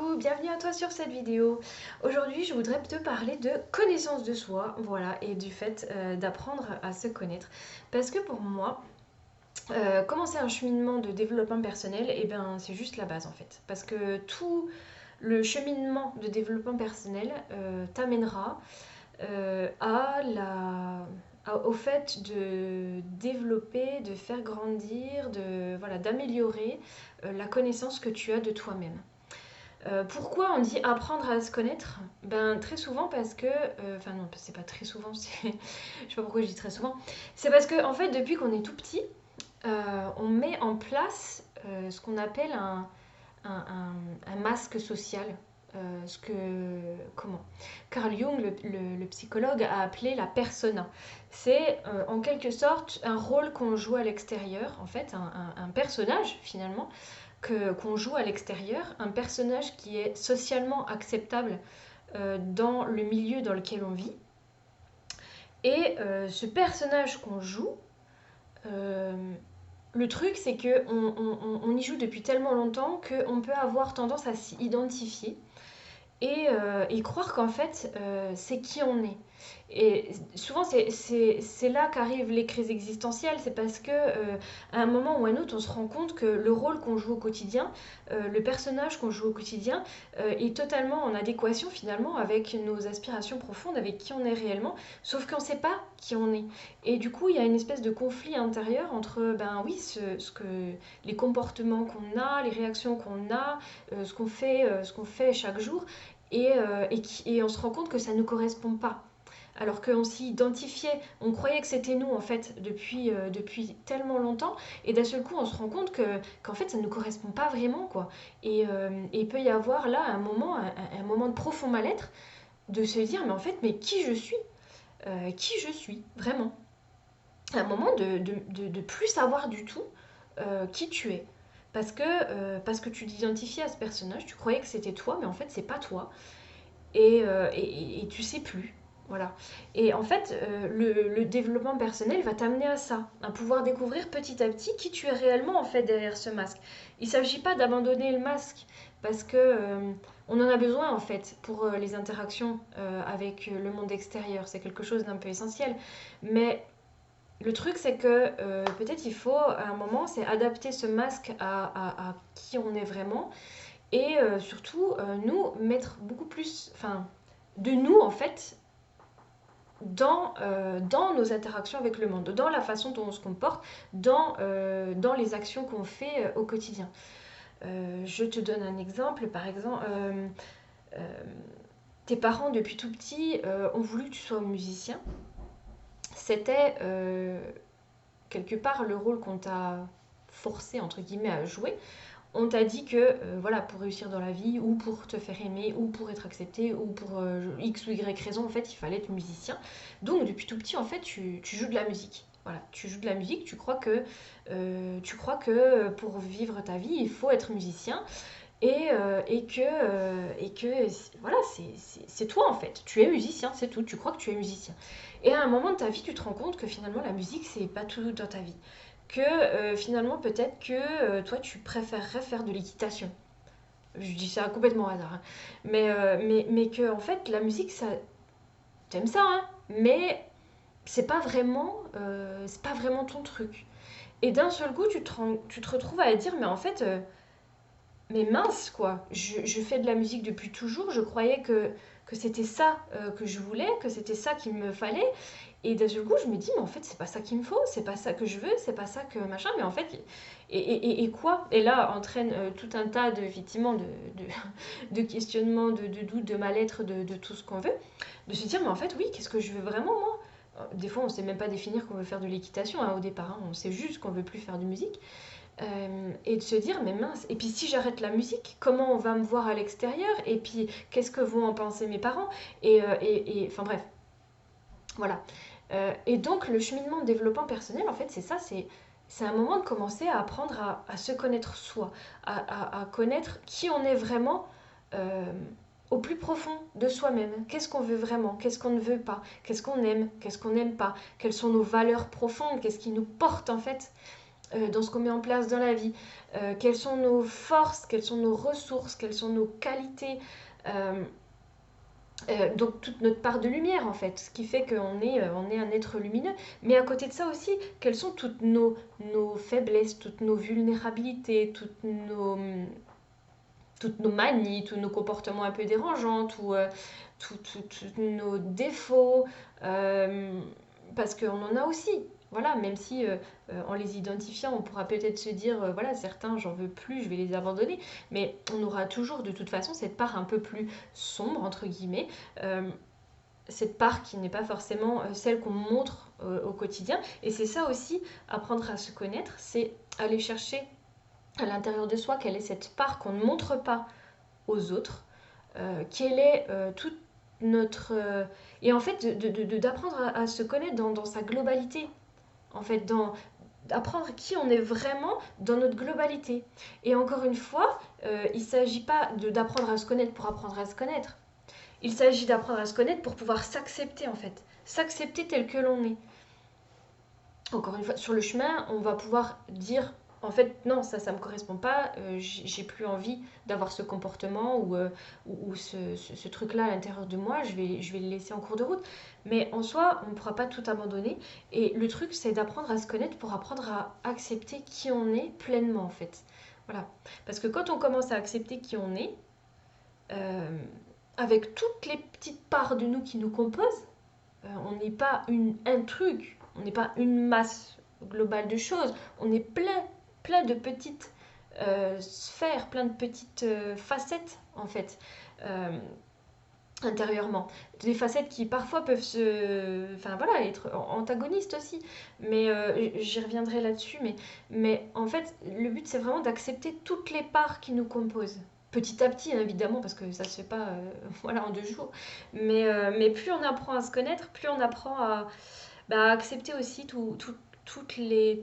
Coucou, bienvenue à toi sur cette vidéo. Aujourd'hui, je voudrais te parler de connaissance de soi, voilà, et du fait d'apprendre à se connaître. Parce que pour moi, commencer un cheminement de développement personnel, et ben, c'est juste la base en fait. Parce que tout le cheminement de développement personnel t'amènera au fait de développer, de faire grandir, voilà, d'améliorer la connaissance que tu as de toi-même. Pourquoi on dit apprendre à se connaître? Ben très souvent parce que, enfin non, c'est pas très souvent, je sais pas pourquoi je dis très souvent. C'est parce que en fait depuis qu'on est tout petit, on met en place ce qu'on appelle un masque social. Comment Carl Jung, le psychologue, a appelé la persona. C'est en quelque sorte un rôle qu'on joue à l'extérieur, en fait, un personnage finalement qu'on joue à l'extérieur, un personnage qui est socialement acceptable dans le milieu dans lequel on vit. Et ce personnage qu'on joue, euh, le truc c'est qu'on y joue depuis tellement longtemps qu'on peut avoir tendance à s'y identifier et croire qu'en fait c'est qui on est. Et souvent c'est là qu'arrivent les crises existentielles, c'est parce que à un moment ou à un autre on se rend compte que le rôle qu'on joue au quotidien, le personnage qu'on joue au quotidien est totalement en adéquation finalement avec nos aspirations profondes, avec qui on est réellement, sauf qu'on ne sait pas qui on est. Et du coup il y a une espèce de conflit intérieur entre ben oui les comportements qu'on a, les réactions qu'on a, ce qu'on fait chaque jour et on se rend compte que ça ne nous correspond pas. Alors qu'on s'y identifiait, on croyait que c'était nous en fait depuis tellement longtemps, et d'un seul coup on se rend compte qu'en fait ça ne nous correspond pas vraiment quoi. Et il peut y avoir là un moment de profond mal-être, de se dire mais en fait mais qui je suis vraiment. Un moment de plus savoir du tout qui tu es. Parce que tu t'identifiais à ce personnage, tu croyais que c'était toi, mais en fait c'est pas toi et tu sais plus. Voilà. Et en fait, le développement personnel va t'amener à ça, à pouvoir découvrir petit à petit qui tu es réellement en fait derrière ce masque. Il ne s'agit pas d'abandonner le masque parce que on en a besoin en fait pour les interactions avec le monde extérieur. C'est quelque chose d'un peu essentiel. Mais le truc, c'est que peut-être il faut à un moment, c'est adapter ce masque à qui on est vraiment et surtout nous mettre beaucoup plus, enfin, de nous en fait dans nos interactions avec le monde, dans la façon dont on se comporte, dans les actions qu'on fait au quotidien. Je te donne un exemple, par exemple, euh, tes parents depuis tout petit ont voulu que tu sois musicien. C'était quelque part le rôle qu'on t'a forcé entre guillemets à jouer. On t'a dit que voilà, pour réussir dans la vie, ou pour te faire aimer, ou pour être accepté, ou pour X ou Y raison, en fait, il fallait être musicien. Donc, depuis tout petit, en fait, tu joues de la musique. Voilà, tu joues de la musique, tu crois que pour vivre ta vie, il faut être musicien. Et que voilà, c'est toi en fait. Tu es musicien, c'est tout. Tu crois que tu es musicien. Et à un moment de ta vie, tu te rends compte que finalement, la musique, c'est pas tout dans ta vie. Que finalement, peut-être que toi, tu préférerais faire de l'équitation. Je dis ça complètement au hasard, hein. Mais que en fait, la musique, ça, t'aimes ça, hein, mais c'est pas vraiment ton truc. Et d'un seul coup, tu te retrouves à dire, mais en fait, mais mince quoi, je fais de la musique depuis toujours, je croyais que c'était ça que je voulais, que c'était ça qu'il me fallait. Et d'un seul coup, je me dis, mais en fait, c'est pas ça qu'il me faut, c'est pas ça que je veux, c'est pas ça que machin, mais en fait, et quoi? Et là entraîne tout un tas de, effectivement, de questionnements, de doutes, de mal-être, de tout ce qu'on veut, de se dire, mais en fait, oui, qu'est-ce que je veux vraiment moi? Des fois, on sait même pas définir qu'on veut faire de l'équitation hein, au départ, hein, on sait juste qu'on veut plus faire de musique. Et de se dire, mais mince, et puis si j'arrête la musique, comment on va me voir à l'extérieur? Et puis, qu'est-ce que vont en penser mes parents? Enfin bref, voilà. Et donc, le cheminement de développement personnel, en fait, c'est ça, c'est un moment de commencer à apprendre à se connaître soi, à connaître qui on est vraiment au plus profond de soi-même. Qu'est-ce qu'on veut vraiment? Qu'est-ce qu'on ne veut pas? Qu'est-ce qu'on aime? Qu'est-ce qu'on n'aime pas? Quelles sont nos valeurs profondes? Qu'est-ce qui nous porte, en fait? dans ce qu'on met en place dans la vie, quelles sont nos forces, quelles sont nos ressources, quelles sont nos qualités, euh, donc toute notre part de lumière en fait, ce qui fait on est un être lumineux. Mais à côté de ça aussi, quelles sont toutes nos faiblesses, toutes nos vulnérabilités, toutes nos manies, tous nos comportements un peu dérangeants, tous nos défauts, euh, parce qu'on en a aussi. Voilà, même si en les identifiant, on pourra peut-être se dire, voilà, certains, j'en veux plus, je vais les abandonner, mais on aura toujours de toute façon cette part un peu plus sombre, entre guillemets, euh, cette part qui n'est pas forcément celle qu'on montre au quotidien. Et c'est ça aussi, apprendre à se connaître, c'est aller chercher à l'intérieur de soi quelle est cette part qu'on ne montre pas aux autres, quelle est toute notre... et en fait, d'apprendre à se connaître dans sa globalité, en fait, d'apprendre qui on est vraiment dans notre globalité. Et encore une fois, il ne s'agit pas d'apprendre à se connaître pour apprendre à se connaître. Il s'agit d'apprendre à se connaître pour pouvoir s'accepter, en fait. S'accepter tel que l'on est. Encore une fois, sur le chemin, on va pouvoir dire en fait non, ça me correspond pas, j'ai plus envie d'avoir ce comportement ou ce truc là à l'intérieur de moi, je vais le laisser en cours de route. Mais en soi, on ne pourra pas tout abandonner, et le truc c'est d'apprendre à se connaître pour apprendre à accepter qui on est pleinement en fait. Voilà, parce que quand on commence à accepter qui on est, euh, avec toutes les petites parts de nous qui nous composent, on n'est pas un truc, on n'est pas une masse globale de choses, on est plein de petites sphères, plein de petites facettes en fait. euh, Intérieurement, des facettes qui parfois peuvent enfin voilà, être antagonistes aussi, mais j'y reviendrai là-dessus, mais en fait le but c'est vraiment d'accepter toutes les parts qui nous composent, petit à petit hein, évidemment, parce que ça se fait pas voilà, en 2 jours, mais plus on apprend à se connaître, plus on apprend à accepter aussi toutes les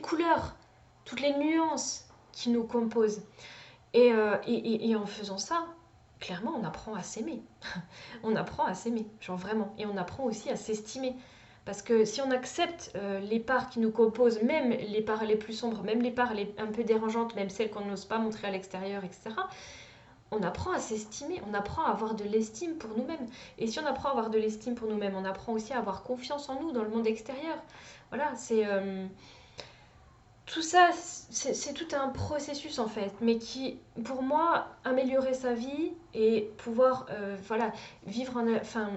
couleurs, toutes les nuances qui nous composent, et en faisant ça, clairement, on apprend à s'aimer. On apprend à s'aimer, genre vraiment. Et on apprend aussi à s'estimer. Parce que si on accepte les parts qui nous composent, même les parts les plus sombres, même les parts un peu dérangeantes, même celles qu'on n'ose pas montrer à l'extérieur, etc., on apprend à s'estimer, on apprend à avoir de l'estime pour nous-mêmes. Et si on apprend à avoir de l'estime pour nous-mêmes, on apprend aussi à avoir confiance en nous dans le monde extérieur. Voilà, c'est... tout ça, c'est tout un processus en fait, mais qui, pour moi, améliorer sa vie et pouvoir, voilà, enfin,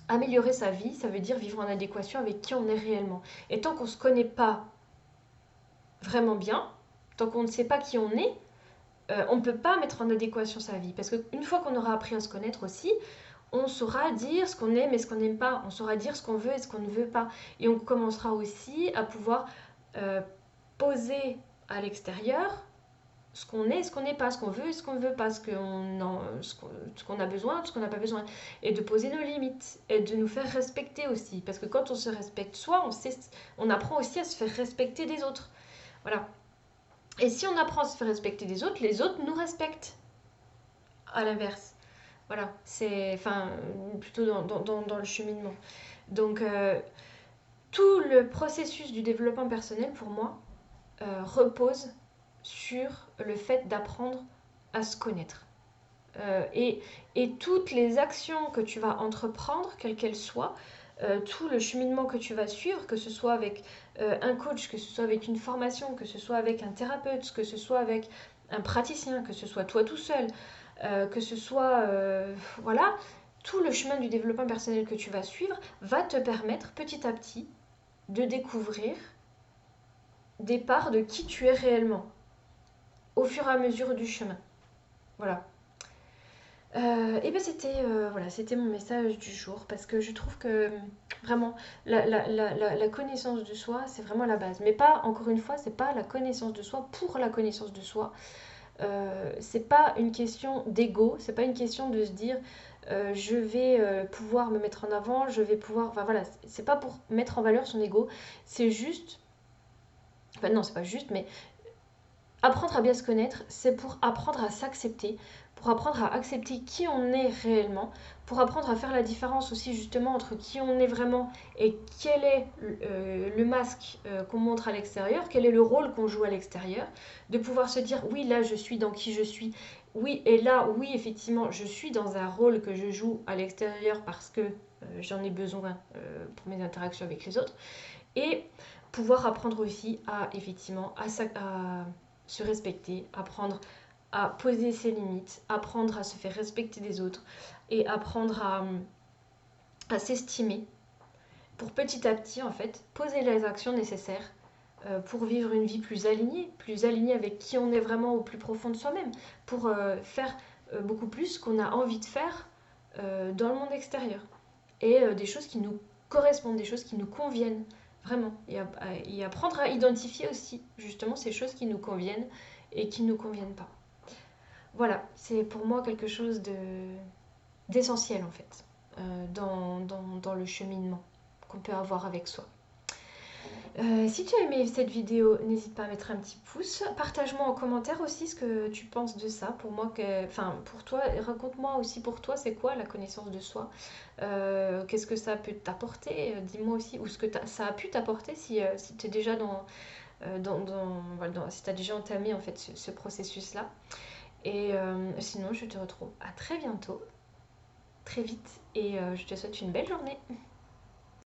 améliorer sa vie, ça veut dire vivre en adéquation avec qui on est réellement. Et tant qu'on ne se connaît pas vraiment bien, tant qu'on ne sait pas qui on est, on ne peut pas mettre en adéquation sa vie. Parce qu'une fois qu'on aura appris à se connaître aussi, on saura dire ce qu'on aime et ce qu'on n'aime pas. On saura dire ce qu'on veut et ce qu'on ne veut pas. Et on commencera aussi à pouvoir euh, poser à l'extérieur ce qu'on est et ce qu'on n'est pas, ce qu'on veut et ce qu'on ne veut pas, ce qu'on a besoin, ce qu'on n'a pas besoin. Et de poser nos limites et de nous faire respecter aussi. Parce que quand on se respecte soi, on apprend aussi à se faire respecter des autres. Voilà. Et si on apprend à se faire respecter des autres, les autres nous respectent. À l'inverse. Voilà. C'est. Enfin, plutôt dans le cheminement. Donc, tout le processus du développement personnel, pour moi, repose sur le fait d'apprendre à se connaître. Et toutes les actions que tu vas entreprendre, quelles qu'elles soient, tout le cheminement que tu vas suivre, que ce soit avec un coach, que ce soit avec une formation, que ce soit avec un thérapeute, que ce soit avec un praticien, que ce soit toi tout seul, que ce soit... voilà, tout le chemin du développement personnel que tu vas suivre va te permettre petit à petit de découvrir des parts de qui tu es réellement au fur et à mesure du chemin. Voilà. Et ben c'était mon message du jour, parce que je trouve que vraiment la connaissance de soi c'est vraiment la base, mais pas, encore une fois, c'est pas la connaissance de soi pour la connaissance de soi. C'est pas une question d'ego, c'est pas une question de se dire je vais pouvoir me mettre en avant, je vais pouvoir, enfin voilà, c'est pas pour mettre en valeur son ego, c'est juste, enfin non, c'est pas juste, mais apprendre à bien se connaître, c'est pour apprendre à s'accepter, pour apprendre à accepter qui on est réellement, pour apprendre à faire la différence aussi justement entre qui on est vraiment et quel est le masque qu'on montre à l'extérieur, quel est le rôle qu'on joue à l'extérieur, de pouvoir se dire oui là je suis dans qui je suis, oui et là oui effectivement je suis dans un rôle que je joue à l'extérieur parce que j'en ai besoin pour mes interactions avec les autres, et pouvoir apprendre aussi à effectivement à se respecter, apprendre à poser ses limites, apprendre à se faire respecter des autres et apprendre à s'estimer pour petit à petit en fait poser les actions nécessaires pour vivre une vie plus alignée avec qui on est vraiment au plus profond de soi-même, pour faire beaucoup plus ce qu'on a envie de faire dans le monde extérieur et des choses qui nous correspondent, des choses qui nous conviennent vraiment et apprendre à identifier aussi justement ces choses qui nous conviennent et qui ne nous conviennent pas. Voilà, c'est pour moi quelque chose d'essentiel en fait dans le cheminement qu'on peut avoir avec soi. Si tu as aimé cette vidéo, n'hésite pas à mettre un petit pouce. Partage-moi en commentaire aussi ce que tu penses de ça. Pour toi, raconte-moi aussi pour toi, c'est quoi la connaissance de soi. Qu'est-ce que ça peut t'apporter. Dis-moi aussi où ce que ça a pu t'apporter si tu es déjà si tu as déjà entamé en fait ce processus-là. Et sinon, je te retrouve à très bientôt, très vite, et je te souhaite une belle journée.